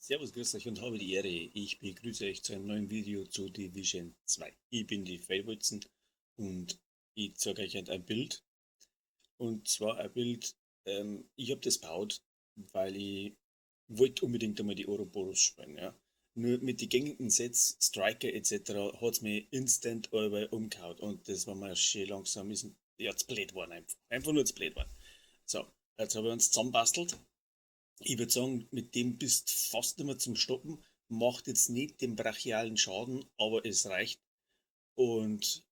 Servus, grüß euch und habe die Ehre. Ich begrüße euch zu einem neuen Video zu Division 2. Ich bin die Fellwutzen und ich zeige euch ein Bild. Und zwar ein Bild, ich habe das gebaut, weil ich wollte unbedingt einmal die Ouroboros spielen. Ja. Nur mit den gängigen Sets, Striker etc. hat es mir instant allweil umgehauen. Und das war mir schön langsam, ja, zu blöd geworden einfach. Einfach nur zu blöd geworden. So, jetzt habe ich uns zusammenbastelt. Ich würde sagen, mit dem bist fast nicht mehr zum Stoppen. Macht jetzt nicht den brachialen Schaden, aber es reicht. Und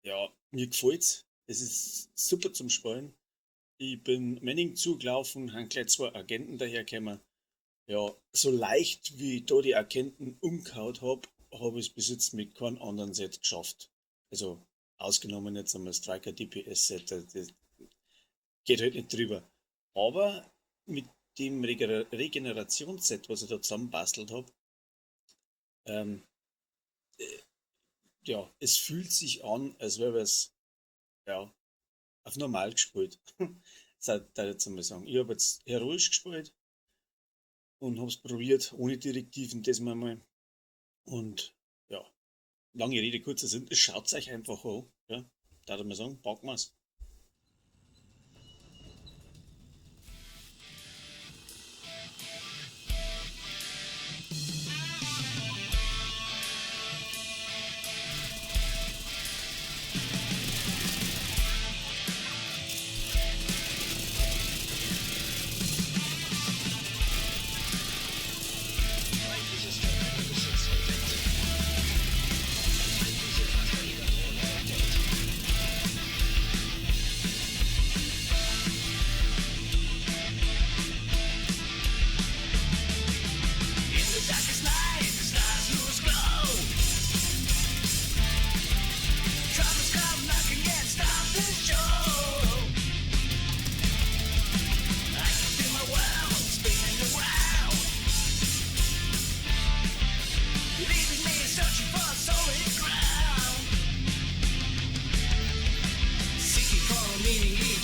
ja, mir gefällt's. Es ist super zum Spielen. Ich bin Manning zugelaufen, haben gleich zwei Agenten dahergekommen. Ja, so leicht wie ich da die Agenten umgehauen habe ich es bis jetzt mit keinem anderen Set geschafft. Also ausgenommen jetzt einmal Striker DPS Set, das geht halt nicht drüber. Aber mit dem Regenerationsset, was ich da zusammenbastelt habe, ähm, ja, es fühlt sich an, als wäre es ja, auf normal gespielt. Das darf ich jetzt einmal sagen. Ich habe jetzt heroisch gespielt und habe es probiert, ohne Direktiven, das mal. Und ja, lange Rede, kurzer Sinn, schaut euch einfach an. Ja, darf ich mal sagen, packen wir's.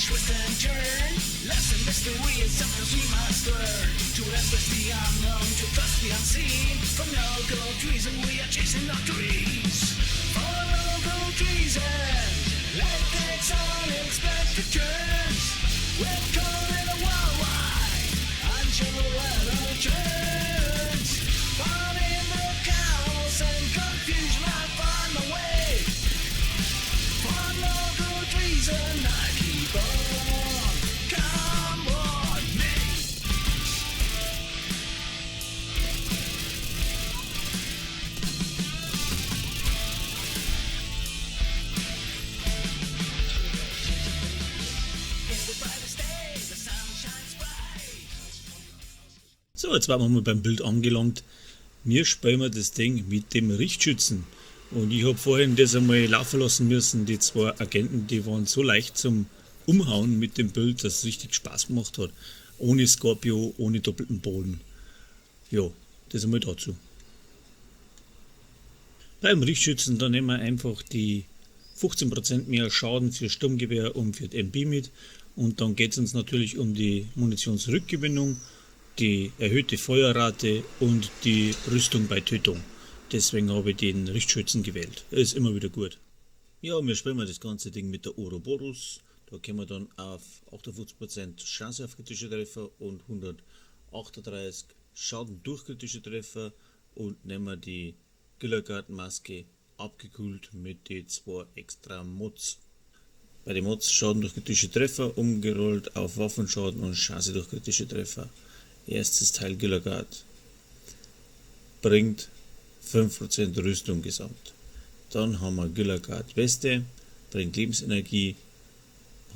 Twist and turn, lesson mystery is something we must learn. To embrace the unknown, to trust the unseen. From no gold reason we are chasing our dreams. Follow gold reason, life takes unexpected turns. We're calling a worldwide, until the weather turns. Found in the chaos and confusion, I find my way. For no good reason, I keep on. Come on, me. In the brightest day, the sun shines bright. So, jetzt waren wir mal beim Bild angelangt. Mir spielen wir das Ding mit dem Richtschützen. Und ich habe vorhin das einmal laufen lassen müssen. Die zwei Agenten, die waren so leicht zum Umhauen mit dem Bild, dass es richtig Spaß gemacht hat. Ohne Scorpio, ohne doppelten Boden. Ja, das einmal dazu. Beim Richtschützen, da nehmen wir einfach die 15% mehr Schaden für Sturmgewehr und für MB mit. Und dann geht es uns natürlich um die Munitionsrückgewinnung, die erhöhte Feuerrate und die Rüstung bei Tötung. Deswegen habe ich den Richtschützen gewählt. Er ist immer wieder gut. Ja, wir spielen das ganze Ding mit der Ouroboros. Da kommen wir dann auf 58% Chance auf kritische Treffer und 138 Schaden durch kritische Treffer und nehmen die Gillergarten-Maske abgekühlt mit den zwei extra Mods. Bei den Mods Schaden durch kritische Treffer umgerollt auf Waffenschaden und Chance durch kritische Treffer. Erstes Teil Gillergard bringt 5% Rüstung gesamt. Dann haben wir Gillergard Weste, bringt Lebensenergie,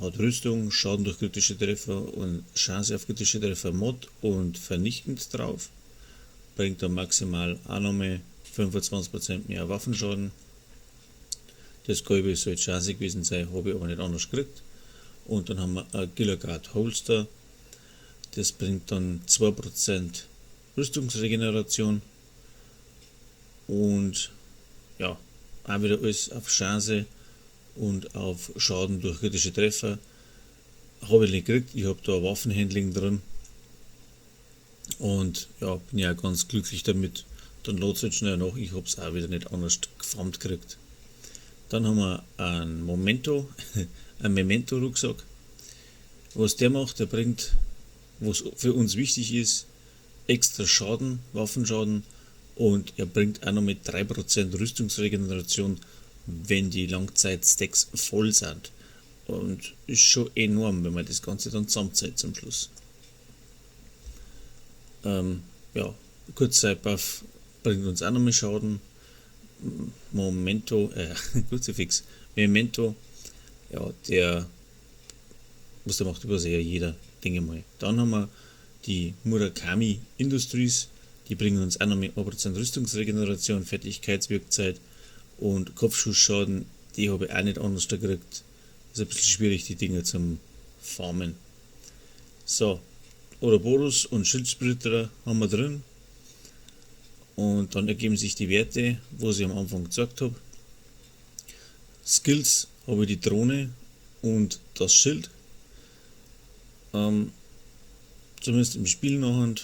hat Rüstung, Schaden durch kritische Treffer und Chance auf kritische Treffer Mod und vernichtend drauf. Bringt dann maximal auch nochmal 25% mehr Waffenschaden. Das Gelbe soll Chance gewesen sein, habe ich aber nicht anders gekriegt. Und dann haben wir ein Gillergard Holster. Das bringt dann 2% Rüstungsregeneration. Und ja, auch wieder alles auf Chance und auf Schaden durch kritische Treffer. Habe ich nicht gekriegt, ich habe da Waffenhandling drin. Und ja, bin ja auch ganz glücklich damit. Dann lädt es halt schnell nach. Ich habe es auch wieder nicht anders gefarmt gekriegt. Dann haben wir einen einen Memento-Rucksack. Was der macht, der bringt, was für uns wichtig ist, extra Schaden, Waffenschaden, und er bringt auch noch mit 3% Rüstungsregeneration, wenn die Langzeit-Stacks voll sind. Und ist schon enorm, wenn man das Ganze dann zusammenzählt zum Schluss. Ja, Kurzzeitbuff bringt uns auch noch mehr Schaden. Kruzifix. Memento, ja, was der macht, übersehe jeder, denke mal. Dann haben wir die Murakami Industries, die bringen uns auch noch mit 1% Rüstungsregeneration, Fertigkeitswirkzeit und Kopfschussschaden, die habe ich auch nicht anders gekriegt. Ist ein bisschen schwierig, die Dinger zum Farmen. So, Ouroboros und Schildsplitter haben wir drin. Und dann ergeben sich die Werte, was ich am Anfang gesagt habe. Skills habe ich die Drohne und das Schild. Zumindest im Spiel nachher.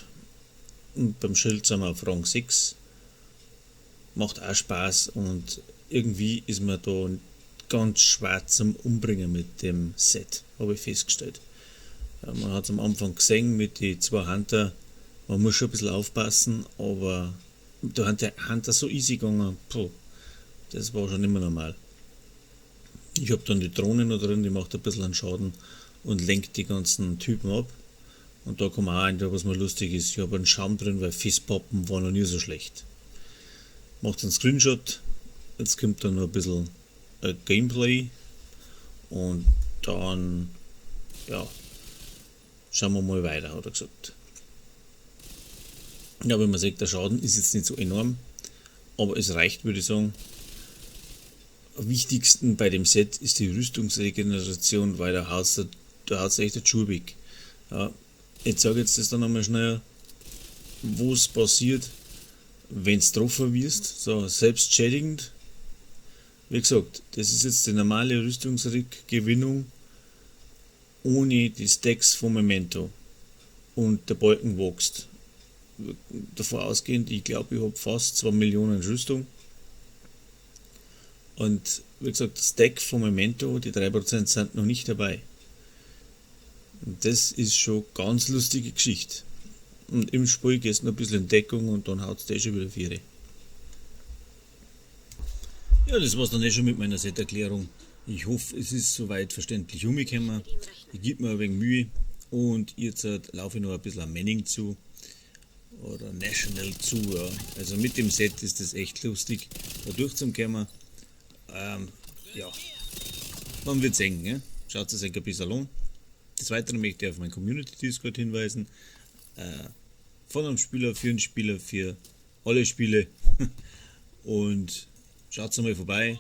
Und beim Schild sind wir auf Rang 6. Macht auch Spaß und irgendwie ist man da ganz schwer zum Umbringen mit dem Set, habe ich festgestellt. Man hat es am Anfang gesehen mit den 2 Hunter, man muss schon ein bisschen aufpassen, aber da hat der Hunter so easy gegangen, das war schon immer normal. Ich habe dann die Drohne noch drin, die macht ein bisschen einen Schaden und lenkt die ganzen Typen ab. Und da kann man auch ein, was mal lustig ist, ich habe einen Schaum drin, weil Fistpoppen war noch nie so schlecht. Macht einen Screenshot, jetzt kommt dann noch ein bisschen Gameplay und dann, ja, schauen wir mal weiter, hat er gesagt. Ja, wenn man sagt, der Schaden ist jetzt nicht so enorm, aber es reicht, würde ich sagen. Am wichtigsten bei dem Set ist die Rüstungsregeneration, weil da haut es echt der Schuh weg. Ja, ich sage jetzt das dann einmal schnell, was passiert, wenn du getroffen wirst, so selbstschädigend. Wie gesagt, das ist jetzt die normale Rüstungsgewinnung ohne die Stacks vom Memento und der Balken wächst. Davon ausgehend, ich glaube, ich habe fast 2 Millionen Rüstung. Und wie gesagt, das Stack vom Memento, die 3% sind noch nicht dabei. Und das ist schon ganz lustige Geschichte. Und im Spiel geht es noch ein bisschen in Deckung und dann haut es schon wieder 4. Ja, das war's dann schon mit meiner Set-Erklärung. Ich hoffe, es ist soweit verständlich umgekommen. Ich gebe mir ein wenig Mühe und jetzt laufe ich noch ein bisschen am Manning zu. Oder National zu. Ja. Also mit dem Set ist das echt lustig, da durchzukommen. Ja, man wird sehen. Ne? Schaut es euch ein bisschen an. Des Weiteren möchte ich auf meinen Community-Discord hinweisen. Von einem Spieler für einen Spieler für alle Spiele. Und schaut mal vorbei.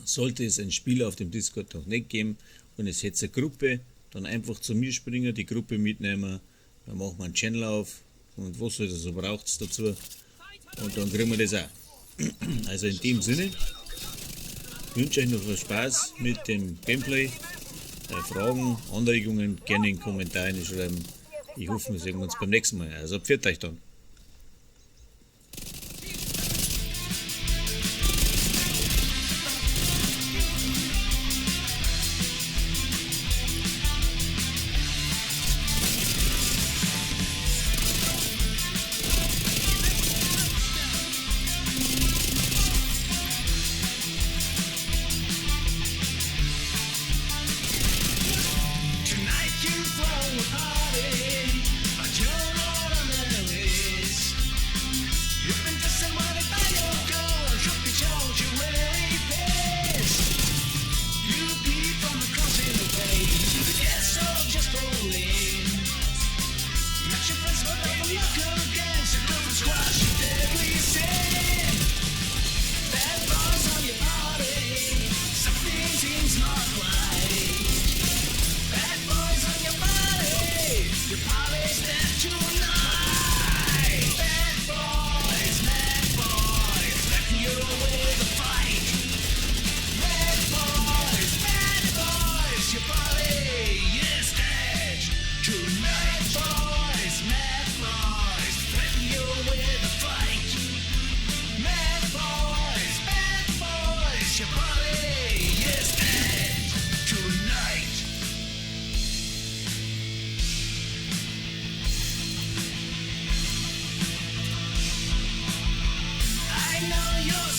Sollte es ein Spiel auf dem Discord noch nicht geben und es hätte eine Gruppe, dann einfach zu mir springen, die Gruppe mitnehmen, dann machen wir einen Channel auf und was halt so braucht es dazu und dann kriegen wir das auch. Also in dem Sinne, ich wünsche euch noch viel Spaß mit dem Gameplay. Fragen, Anregungen gerne in den Kommentaren schreiben. Ich hoffe, wir sehen uns beim nächsten Mal. Also pfiat euch dann. Tonight you throw a party, but you're not on the way.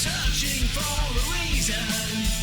searching for a reason.